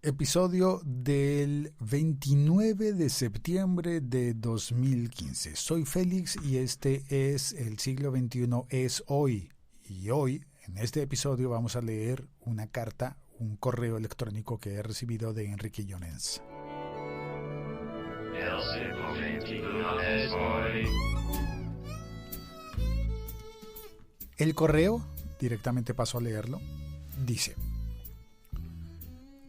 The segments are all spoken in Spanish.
Episodio del 29 de septiembre de 2015. Soy Félix y este es El siglo XXI es hoy. Y hoy, en este episodio, vamos a leer una carta, un correo electrónico que he recibido de Enrique Llorens. El siglo XXI es hoy. El correo, directamente paso a leerlo, dice: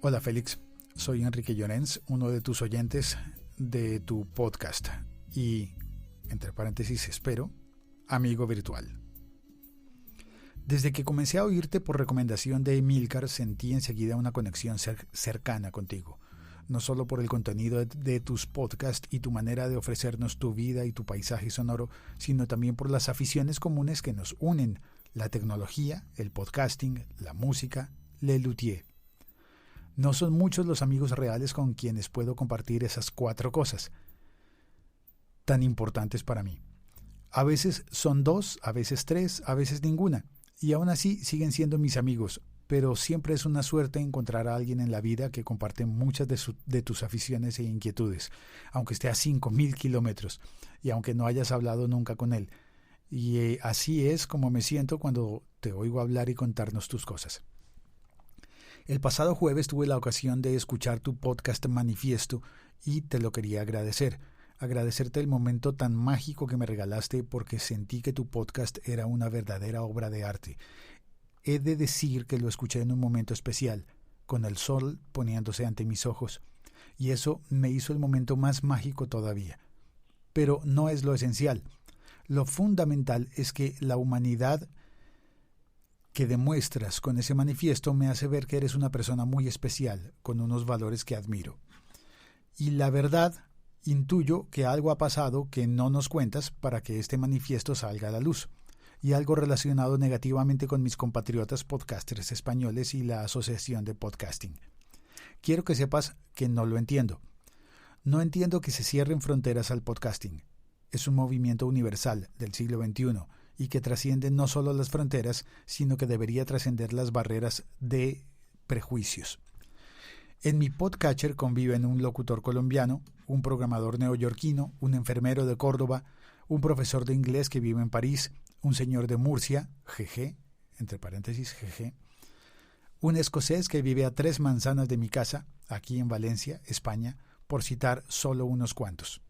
Hola Félix, soy Enrique Llorens, uno de tus oyentes de tu podcast y, entre paréntesis, espero, amigo virtual. Desde que comencé a oírte por recomendación de Emilcar, sentí enseguida una conexión cercana contigo, no solo por el contenido de tus podcasts y tu manera de ofrecernos tu vida y tu paisaje sonoro, sino también por las aficiones comunes que nos unen: la tecnología, el podcasting, la música, le luthier. No son muchos los amigos reales con quienes puedo compartir esas 4 cosas tan importantes para mí. A veces son 2, a veces 3, a veces ninguna, y aún así siguen siendo mis amigos, pero siempre es una suerte encontrar a alguien en la vida que comparte muchas de tus aficiones e inquietudes, aunque esté a 5.000 kilómetros, y aunque no hayas hablado nunca con él. Y así es como me siento cuando te oigo hablar y contarnos tus cosas. El pasado jueves tuve la ocasión de escuchar tu podcast Manifiesto y te lo quería agradecer. Agradecerte el momento tan mágico que me regalaste porque sentí que tu podcast era una verdadera obra de arte. He de decir que lo escuché en un momento especial, con el sol poniéndose ante mis ojos, y eso me hizo el momento más mágico todavía. Pero no es lo esencial. Lo fundamental es que la humanidad que demuestras con ese manifiesto me hace ver que eres una persona muy especial, con unos valores que admiro. Y la verdad, intuyo que algo ha pasado que no nos cuentas para que este manifiesto salga a la luz, y algo relacionado negativamente con mis compatriotas podcasters españoles y la Asociación de Podcasting. Quiero que sepas que no lo entiendo. No entiendo que se cierren fronteras al podcasting. Es un movimiento universal del siglo XXI, y que trasciende no solo las fronteras, sino que debería trascender las barreras de prejuicios. En mi podcatcher conviven un locutor colombiano, un programador neoyorquino, un enfermero de Córdoba, un profesor de inglés que vive en París, un señor de Murcia, GG, entre paréntesis, GG, un escocés que vive a 3 manzanas de mi casa, aquí en Valencia, España, por citar solo unos cuantos.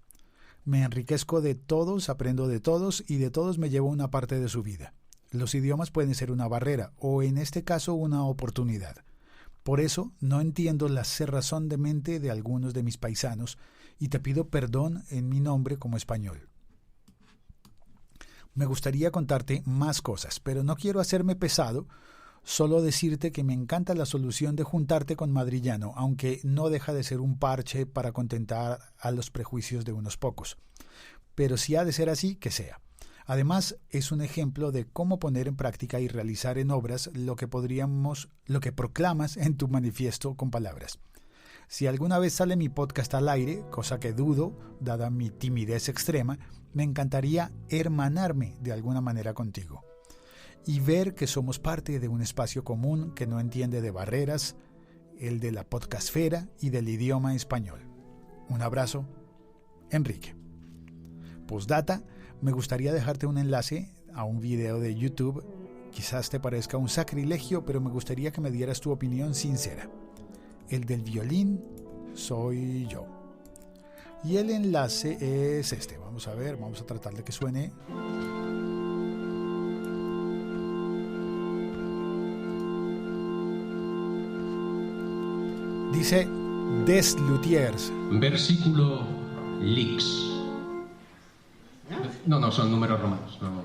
Me enriquezco de todos, aprendo de todos y de todos me llevo una parte de su vida. Los idiomas pueden ser una barrera o en este caso una oportunidad. Por eso no entiendo la cerrazón de mente de algunos de mis paisanos y te pido perdón en mi nombre como español. Me gustaría contarte más cosas, pero no quiero hacerme pesado, solo decirte que me encanta la solución de juntarte con Madrillano, aunque no deja de ser un parche para contentar a los prejuicios de unos pocos. Pero si ha de ser así, que sea. Además, es un ejemplo de cómo poner en práctica y realizar en obras lo que proclamas en tu manifiesto con palabras. Si alguna vez sale mi podcast al aire, cosa que dudo, dada mi timidez extrema, me encantaría hermanarme de alguna manera contigo y ver que somos parte de un espacio común que no entiende de barreras, el de la podcastfera y del idioma español. Un abrazo, Enrique. Postdata, me gustaría dejarte un enlace a un video de YouTube. Quizás te parezca un sacrilegio, pero me gustaría que me dieras tu opinión sincera. El del violín soy yo. Y el enlace es este. Vamos a ver, vamos a tratar de que suene. Dice Des Luthiers. Versículo Lix. No, son números romanos. No.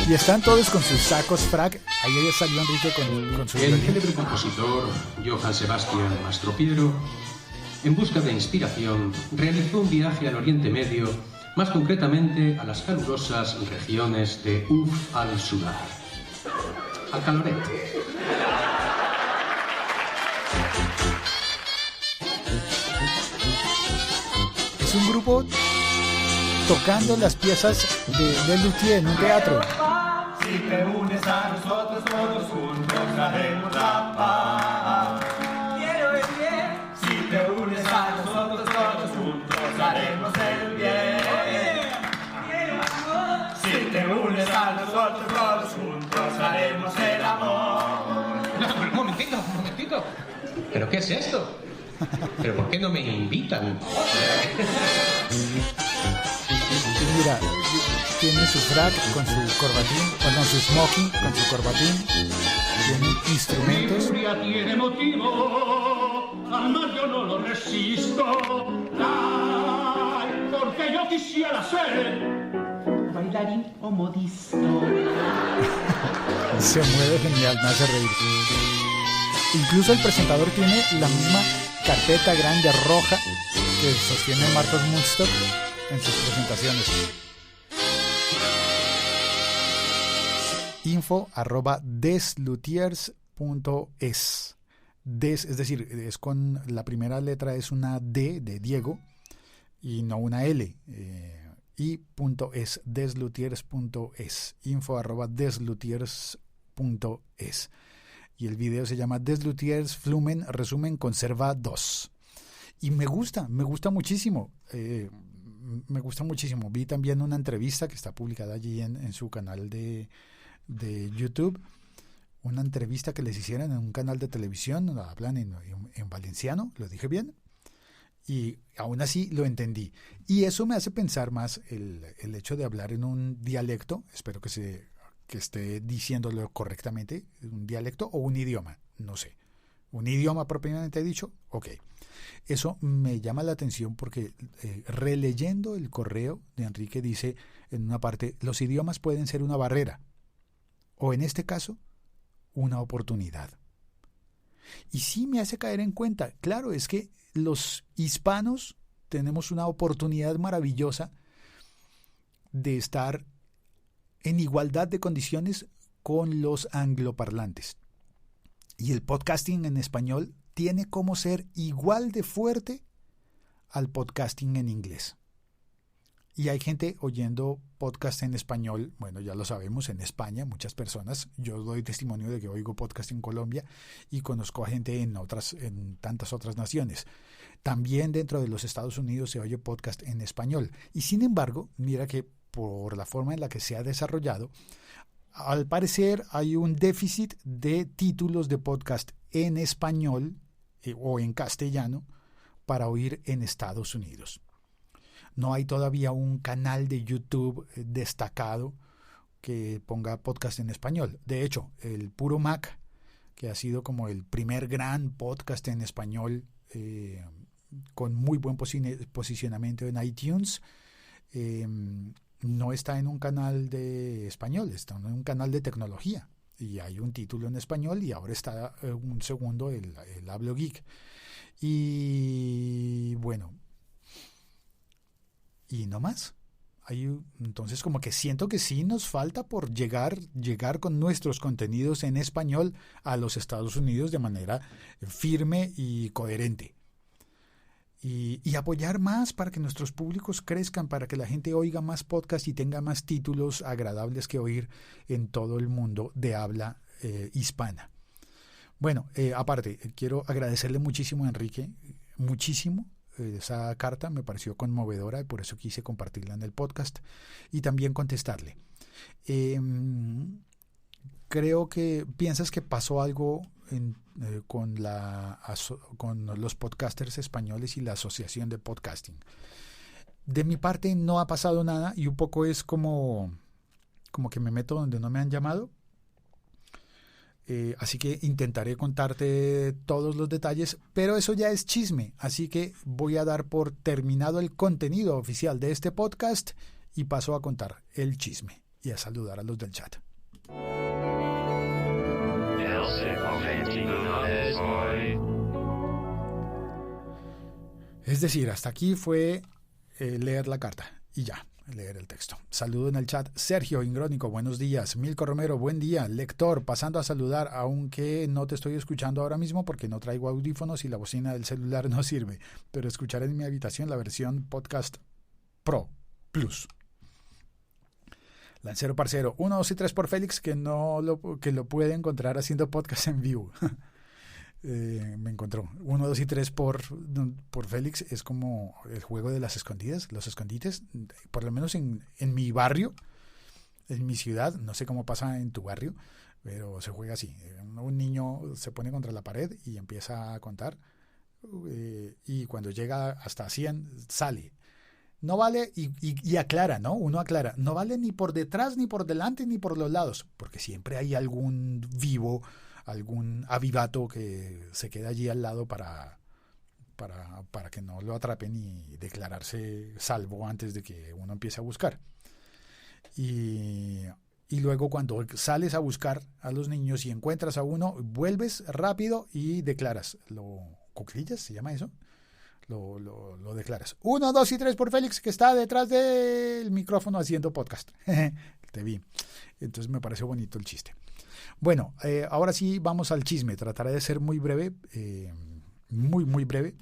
Y están todos con sus sacos frac. Ahí ya salió Enrique con su El violín. célebre compositor Johann Sebastian Mastropiero, en busca de inspiración, realizó un viaje al Oriente Medio, más concretamente a las calurosas regiones de Uf al-Sular. Al Caloré. Es un grupo tocando las piezas de luthier en un teatro. Si te unes a nosotros todos encontraremos la paz. Quiero el bien. Si te unes a nosotros todos juntos haremos el bien. Quiero amor. Si te unes a nosotros todos juntos haremos el amor. No, pero un momentito. ¿Pero qué es esto? ¿Pero por qué no me invitan? Mira, tiene su frac con su corbatín, o no, su smoking con su corbatín, tiene instrumentos. Mi furia tiene motivo, al mal yo no lo resisto. Ay, porque yo quisiera ser bailarín o modisto. Se mueve genial, me hace reír. Incluso el presentador tiene la misma carpeta grande roja que sostiene Marcos Munstock en sus presentaciones. info@desluthiers.es. Es decir, es con la primera letra es una D de Diego y no una L. Y.es, desluthiers.es. info@desluthiers.es. Y el video se llama Desluthiers Flumen Resumen Conserva 2. Y me gusta muchísimo. Me gusta muchísimo. Vi también una entrevista que está publicada allí en su canal de YouTube. Una entrevista que les hicieron en un canal de televisión. Hablan en valenciano, ¿lo dije bien? Y aún así lo entendí. Y eso me hace pensar más el hecho de hablar en un dialecto. Espero que esté diciéndolo correctamente. Un dialecto o un idioma, no sé. ¿Un idioma propiamente dicho? Ok. Eso me llama la atención porque releyendo el correo de Enrique dice en una parte, los idiomas pueden ser una barrera o en este caso, una oportunidad. Y sí me hace caer en cuenta, claro, es que los hispanos tenemos una oportunidad maravillosa de estar en igualdad de condiciones con los angloparlantes. Y el podcasting en español tiene como ser igual de fuerte al podcasting en inglés. Y hay gente oyendo podcast en español, bueno, ya lo sabemos, en España, muchas personas. Yo doy testimonio de que oigo podcast en Colombia y conozco a gente en tantas otras naciones. También dentro de los Estados Unidos se oye podcast en español. Y sin embargo, mira que por la forma en la que se ha desarrollado, al parecer hay un déficit de títulos de podcast en español o en castellano para oír en Estados Unidos. No hay todavía un canal de YouTube destacado que ponga podcast en español. De hecho, el Puro Mac, que ha sido como el primer gran podcast en español con muy buen posicionamiento en iTunes, no está en un canal de español, está en un canal de tecnología. Y hay un título en español y ahora está un segundo, el Hablo Geek. Y bueno, y no más. Entonces como que siento que sí nos falta por llegar con nuestros contenidos en español a los Estados Unidos de manera firme y coherente. Y apoyar más para que nuestros públicos crezcan, para que la gente oiga más podcasts y tenga más títulos agradables que oír en todo el mundo de habla hispana. Bueno, aparte, quiero agradecerle muchísimo a Enrique, muchísimo. Esa carta me pareció conmovedora y por eso quise compartirla en el podcast y también contestarle. Creo que piensas que pasó algo con los podcasters españoles y la Asociación de Podcasting. De mi parte no ha pasado nada y un poco es como que me meto donde no me han llamado. Así que intentaré contarte todos los detalles, pero eso ya es chisme, así que voy a dar por terminado el contenido oficial de este podcast y paso a contar el chisme y a saludar a los del chat. Es decir, hasta aquí fue leer la carta y ya. Leer el texto. Saludo en el chat. Sergio Ingrónico, buenos días. Milko Romero, buen día. Lector, pasando a saludar, aunque no te estoy escuchando ahora mismo porque no traigo audífonos y la bocina del celular no sirve, pero escucharé en mi habitación la versión Podcast Pro Plus. Lancero parcero, 1, 2 y 3 por Félix, que lo puede encontrar haciendo podcast en vivo. Me encontró. 1, 2 y 3 por Félix es como el juego de las escondidas, los escondites, por lo menos en mi barrio, en mi ciudad, no sé cómo pasa en tu barrio, pero se juega así. Un niño se pone contra la pared y empieza a contar, y cuando llega hasta 100 sale. No vale, y aclara, ¿no? Uno aclara, no vale ni por detrás, ni por delante, ni por los lados, porque siempre hay algún vivo, algún avivato que se queda allí al lado para que no lo atrapen y declararse salvo antes de que uno empiece a buscar. Y luego cuando sales a buscar a los niños y encuentras a uno, vuelves rápido y declaras. ¿Cuclillas se llama eso? Lo declaras. 1, 2 y 3 por Félix, que está detrás del micrófono haciendo podcast. Te vi. Entonces me pareció bonito el chiste. Bueno, ahora sí vamos al chisme. Trataré de ser muy breve, muy breve.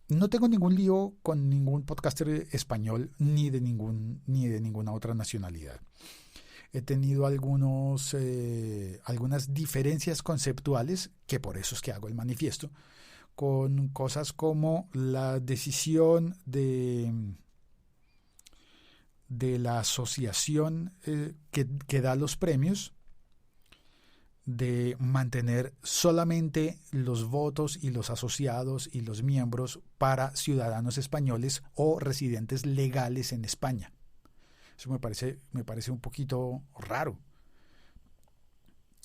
No tengo ningún lío con ningún podcaster español ni de ninguna otra nacionalidad. He tenido algunas diferencias conceptuales, que por eso es que hago el manifiesto, con cosas como la decisión de la asociación que da los premios de mantener solamente los votos y los asociados y los miembros para ciudadanos españoles o residentes legales en España. Eso me parece un poquito raro,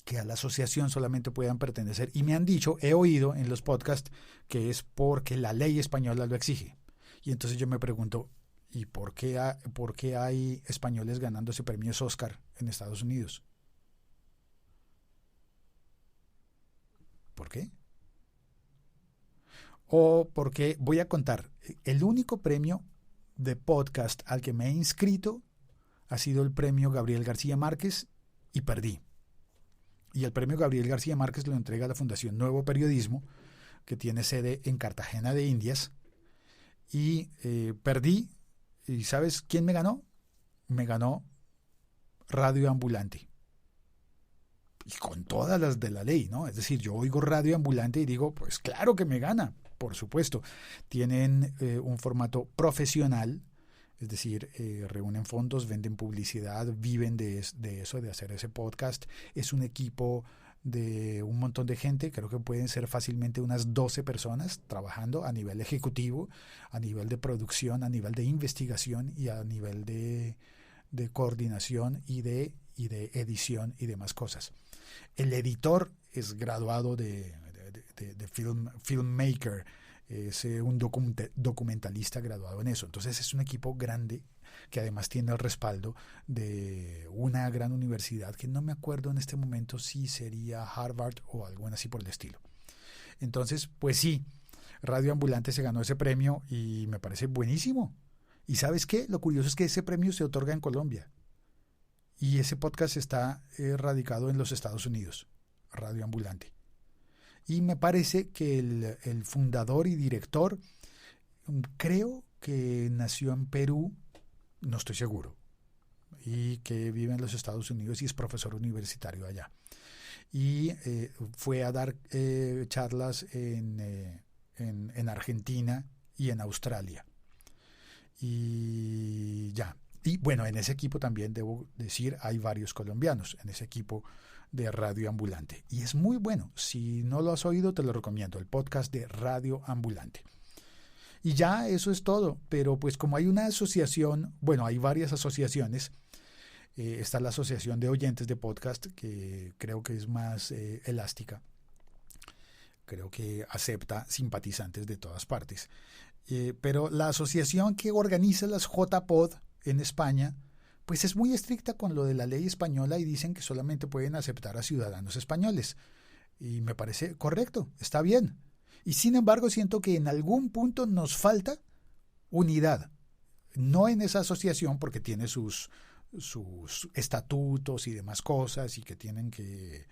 que a la asociación solamente puedan pertenecer. Y me han dicho, he oído en los podcasts, que es porque la ley española lo exige. Y entonces yo me pregunto, ¿y por qué hay españoles ganándose premios Oscar en Estados Unidos? ¿Por qué? O porque, voy a contar, el único premio de podcast al que me he inscrito ha sido el premio Gabriel García Márquez y perdí. Y el premio Gabriel García Márquez lo entrega la Fundación Nuevo Periodismo, que tiene sede en Cartagena de Indias. Y perdí. ¿Y sabes quién me ganó? Me ganó Radio Ambulante. Y con todas las de la ley, ¿no? Es decir, yo oigo Radio Ambulante y digo, pues claro que me gana, por supuesto. Tienen un formato profesional, es decir, reúnen fondos, venden publicidad, viven de eso, de hacer ese podcast. Es un equipo de un montón de gente, creo que pueden ser fácilmente unas 12 personas trabajando a nivel ejecutivo, a nivel de producción, a nivel de investigación y a nivel de coordinación y de edición y demás cosas. El editor es graduado de filmmaker, es un documentalista graduado en eso. Entonces es un equipo grande que además tiene el respaldo de una gran universidad que no me acuerdo en este momento si sería Harvard o alguna así por el estilo. Entonces, pues sí, Radio Ambulante se ganó ese premio y me parece buenísimo. ¿Y sabes qué? Lo curioso es que ese premio se otorga en Colombia y ese podcast está radicado en los Estados Unidos, Radio Ambulante. Y me parece que el fundador y director, creo que nació en Perú, no estoy seguro, y que vive en los Estados Unidos y es profesor universitario allá. Y fue a dar charlas en Argentina y en Australia. Y ya. Y bueno, en ese equipo también debo decir, hay varios colombianos en ese equipo de Radio Ambulante. Y es muy bueno. Si no lo has oído, te lo recomiendo. El podcast de Radio Ambulante. Y ya eso es todo. Pero pues como hay una asociación, bueno, hay varias asociaciones. Está la Asociación de Oyentes de Podcast, que creo que es más elástica. Creo que acepta simpatizantes de todas partes. Pero la asociación que organiza las JPod en España, pues es muy estricta con lo de la ley española y dicen que solamente pueden aceptar a ciudadanos españoles. Y me parece correcto, está bien. Y sin embargo siento que en algún punto nos falta unidad. No en esa asociación porque tiene sus estatutos y demás cosas y que tienen que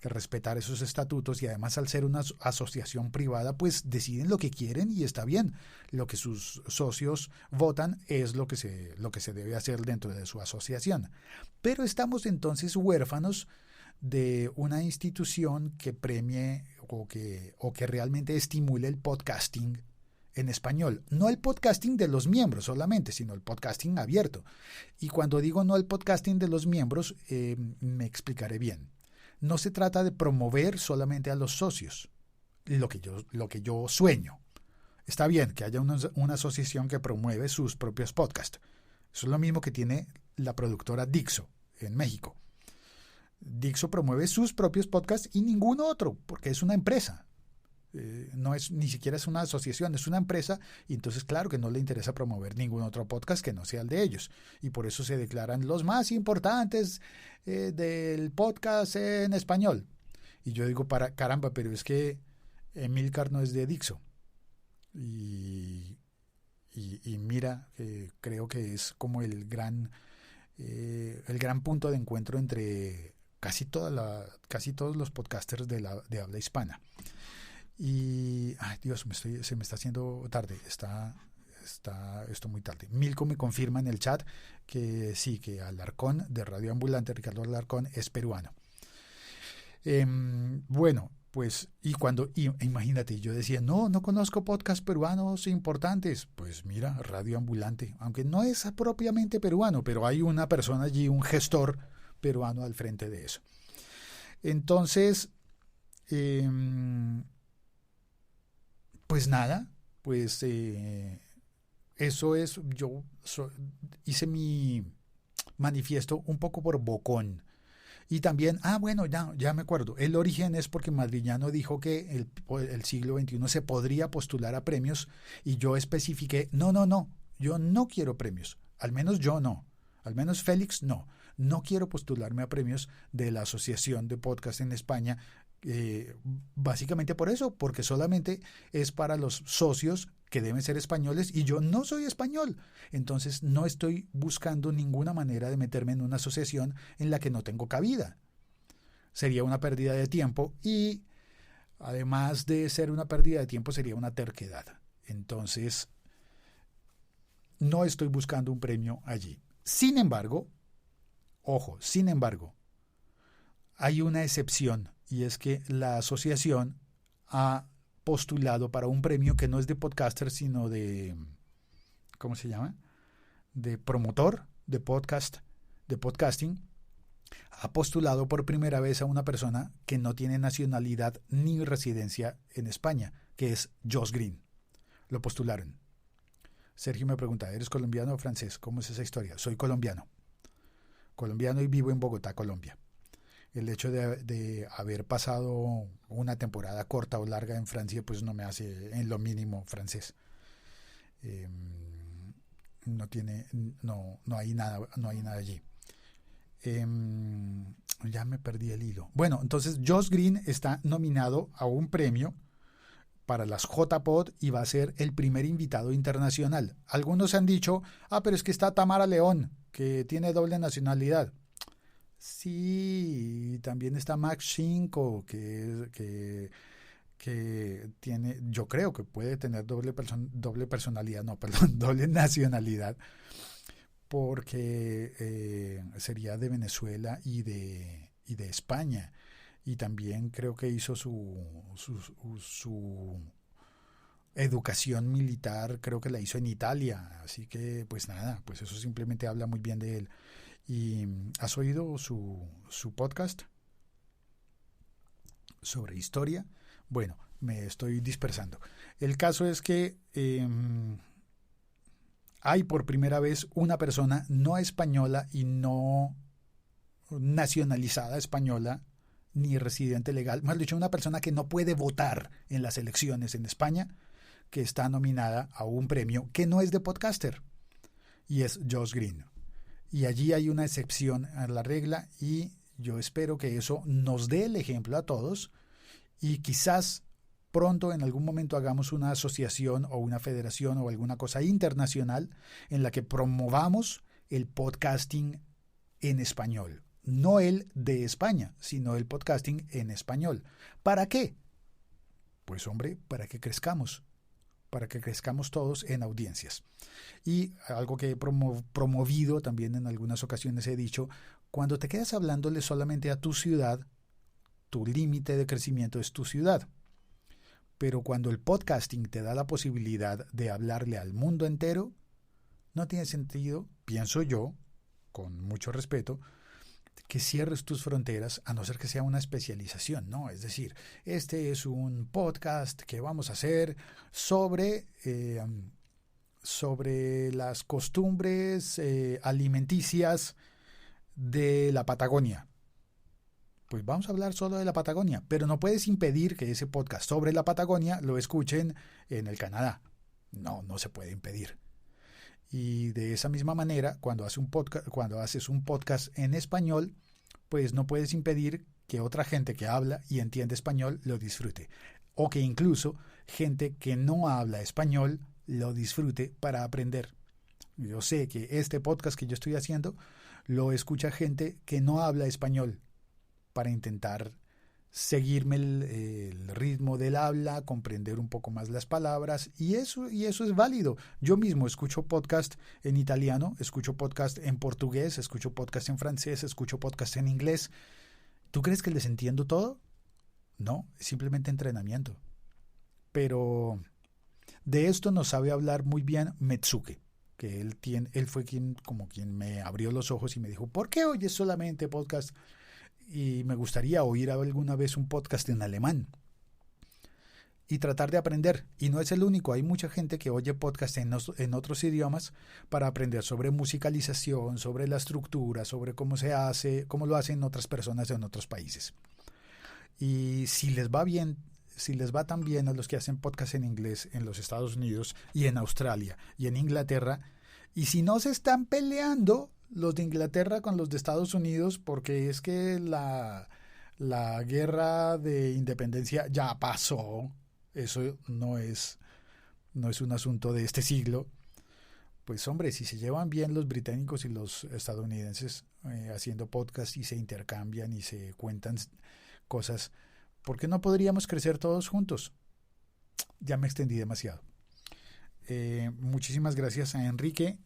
que respetar esos estatutos, y además al ser una asociación privada, pues deciden lo que quieren y está bien. Lo que sus socios votan es lo que se debe hacer dentro de su asociación. Pero estamos entonces huérfanos de una institución que premie o que realmente estimule el podcasting en español. No el podcasting de los miembros solamente, sino el podcasting abierto. Y cuando digo no el podcasting de los miembros, me explicaré bien. No se trata de promover solamente a los socios, lo que yo sueño. Está bien que haya una asociación que promueve sus propios podcasts. Eso es lo mismo que tiene la productora Dixo en México. Dixo promueve sus propios podcasts y ningún otro, porque es una empresa. Ni siquiera es una asociación, es una empresa, y entonces claro que no le interesa promover ningún otro podcast que no sea el de ellos, y por eso se declaran los más importantes del podcast en español. Y yo digo, caramba, pero es que Emilcar no es de Dixo, y mira, creo que es como el gran punto de encuentro entre casi todos los podcasters de habla hispana. Y, ay Dios, se me está haciendo tarde, está esto muy tarde. Milko me confirma en el chat que sí, que Alarcón, de Radio Ambulante, Ricardo Alarcón, es peruano. Bueno, pues, imagínate, yo decía, no conozco podcasts peruanos importantes. Pues mira, Radio Ambulante, aunque no es propiamente peruano, pero hay una persona allí, un gestor peruano al frente de eso. Entonces, pues nada, pues eso es, hice mi manifiesto un poco por bocón. Y también, bueno, ya me acuerdo, el origen es porque Madriñano dijo que el siglo XXI se podría postular a premios, y yo especifiqué, no, yo no quiero premios, al menos yo no, al menos Félix no quiero postularme a premios de la Asociación de Podcast en España, básicamente por eso, porque solamente es para los socios que deben ser españoles, y yo no soy español. Entonces no estoy buscando ninguna manera de meterme en una asociación en la que no tengo cabida. Sería una pérdida de tiempo, y además de ser una pérdida de tiempo, sería una terquedad. Entonces no estoy buscando un premio allí. Sin embargo, hay una excepción, y es que la asociación ha postulado para un premio que no es de podcaster, sino de, ¿cómo se llama?, de promotor de podcasting. Ha postulado por primera vez a una persona que no tiene nacionalidad ni residencia en España, que es Josh Green. Lo postularon. Sergio me pregunta, ¿eres colombiano o francés? ¿Cómo es esa historia? Soy colombiano y vivo en Bogotá, Colombia. El hecho de haber pasado una temporada corta o larga en Francia, pues no me hace en lo mínimo francés. No hay nada allí. Ya me perdí el hilo. Bueno, entonces Josh Green está nominado a un premio para las JPod y va a ser el primer invitado internacional. Algunos han dicho, pero es que está Tamara León, que tiene doble nacionalidad. Sí, también está Max Cinco, que tiene, yo creo que puede tener doble nacionalidad, porque sería de Venezuela y de España, y también creo que hizo su educación militar, creo que la hizo en Italia, así que pues nada, pues eso simplemente habla muy bien de él. ¿Y has oído su podcast sobre historia? Bueno, me estoy dispersando. El caso es que hay por primera vez una persona no española y no nacionalizada española ni residente legal, más dicho, una persona que no puede votar en las elecciones en España, que está nominada a un premio que no es de podcaster, y es Josh Green. Y allí hay una excepción a la regla, y yo espero que eso nos dé el ejemplo a todos, y quizás pronto en algún momento hagamos una asociación o una federación o alguna cosa internacional en la que promovamos el podcasting en español. no el de España, sino el podcasting en español. ¿Para qué? Pues hombre, para que crezcamos todos en audiencias. Y algo que he promovido también en algunas ocasiones he dicho, cuando te quedas hablándole solamente a tu ciudad, tu límite de crecimiento es tu ciudad. Pero cuando el podcasting te da la posibilidad de hablarle al mundo entero, no tiene sentido, pienso yo, con mucho respeto, que cierres tus fronteras a no ser que sea una especialización, ¿no? Es decir, este es un podcast que vamos a hacer sobre las costumbres alimenticias de la Patagonia. Pues vamos a hablar solo de la Patagonia, pero no puedes impedir que ese podcast sobre la Patagonia lo escuchen en el Canadá. No se puede impedir. Y de esa misma manera, cuando haces un podcast en español, pues no puedes impedir que otra gente que habla y entiende español lo disfrute. O que incluso gente que no habla español lo disfrute para aprender. Yo sé que este podcast que yo estoy haciendo lo escucha gente que no habla español para intentar seguirme el ritmo del habla, comprender un poco más las palabras, y eso es válido. Yo mismo escucho podcast en italiano, escucho podcast en portugués, escucho podcast en francés, escucho podcast en inglés. ¿Tú crees que les entiendo todo? No, es simplemente entrenamiento. Pero de esto nos sabe hablar muy bien Metsuke, que él fue quien me abrió los ojos y me dijo, ¿por qué oyes solamente podcast? Y me gustaría oír alguna vez un podcast en alemán y tratar de aprender. Y no es el único, hay mucha gente que oye podcast en otros idiomas para aprender sobre musicalización, sobre la estructura, sobre cómo se hace, cómo lo hacen otras personas en otros países. Y si les va bien, si les va tan bien a los que hacen podcast en inglés en los Estados Unidos y en Australia y en Inglaterra, y si no se están peleando los de Inglaterra con los de Estados Unidos, porque es que la guerra de independencia ya pasó, eso no es un asunto de este siglo, pues hombre, si se llevan bien los británicos y los estadounidenses haciendo podcast y se intercambian y se cuentan cosas, ¿por qué no podríamos crecer todos juntos? Ya me extendí demasiado. Muchísimas gracias a Enrique,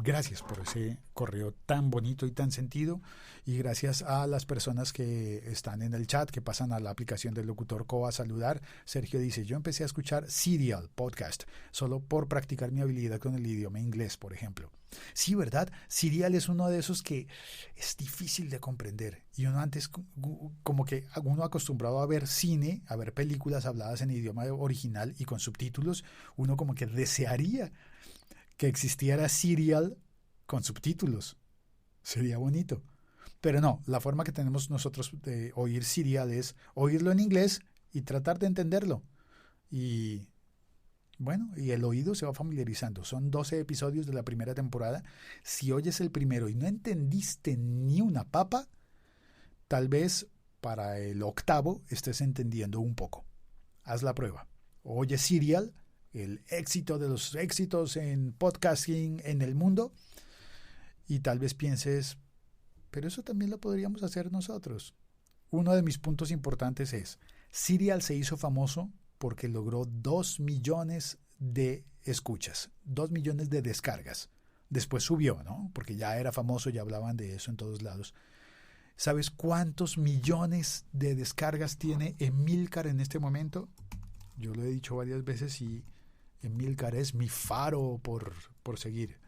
gracias por ese correo tan bonito y tan sentido, y gracias a las personas que están en el chat, que pasan a la aplicación del Locutor Co a saludar. Sergio dice, yo empecé a escuchar Serial Podcast solo por practicar mi habilidad con el idioma inglés, por ejemplo. Sí, ¿verdad? Serial es uno de esos que es difícil de comprender, y uno antes como que uno acostumbrado a ver cine, a ver películas habladas en idioma original y con subtítulos, uno como que desearía que existiera Serial con subtítulos. Sería bonito. Pero no, la forma que tenemos nosotros de oír Serial es oírlo en inglés y tratar de entenderlo. Y bueno, y el oído se va familiarizando. Son 12 episodios de la primera temporada. Si oyes el primero y no entendiste ni una papa, tal vez para el 8º estés entendiendo un poco. Haz la prueba. Oye Serial, el éxito de los éxitos en podcasting en el mundo, y tal vez pienses, pero eso también lo podríamos hacer nosotros. Uno de mis puntos importantes es, Serial se hizo famoso porque logró 2 millones de escuchas, 2 millones de descargas. Después subió, ¿no? Porque ya era famoso, ya hablaban de eso en todos lados. ¿Sabes cuántos millones de descargas tiene Emilcar en este momento? Yo lo he dicho varias veces y Emilcar es mi faro por seguir.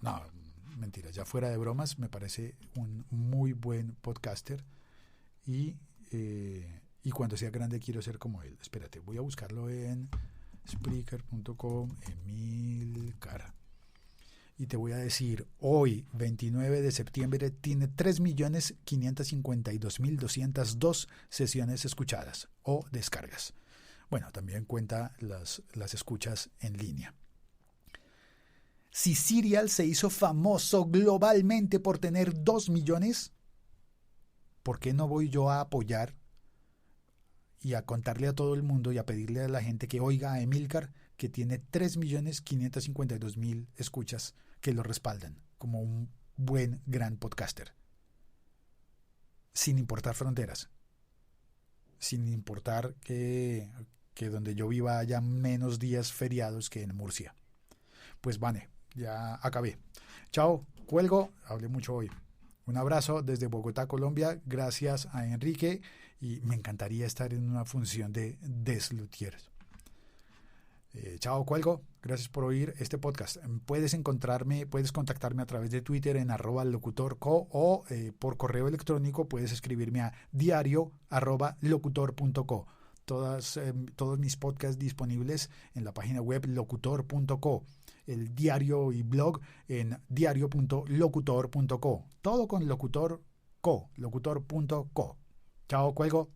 No, mentira, ya fuera de bromas, me parece un muy buen podcaster y cuando sea grande quiero ser como él. Espérate, voy a buscarlo en Spreaker.com, Emilcar. Y te voy a decir, hoy, 29 de septiembre, tiene 3.552.202 sesiones escuchadas o descargas. Bueno, también cuenta las escuchas en línea. Si Serial se hizo famoso globalmente por tener 2 millones, ¿por qué no voy yo a apoyar y a contarle a todo el mundo y a pedirle a la gente que oiga a Emilcar, que tiene 3.552.000 escuchas que lo respaldan como un buen, gran podcaster? sin importar fronteras, sin importar que donde yo viva haya menos días feriados que en Murcia. Pues vale, ya acabé. Chao, cuelgo, hablé mucho hoy. Un abrazo desde Bogotá, Colombia. Gracias a Enrique y me encantaría estar en una función de Des Luthiers. Chao, cuelgo. Gracias por oír este podcast. Puedes contactarme a través de Twitter en @locutorco o por correo electrónico puedes escribirme a diario@locutor.co. Todos mis podcasts disponibles en la página web locutor.co. El diario y blog en diario.locutor.co. Todo con locutor.co. Chao, cuelgo.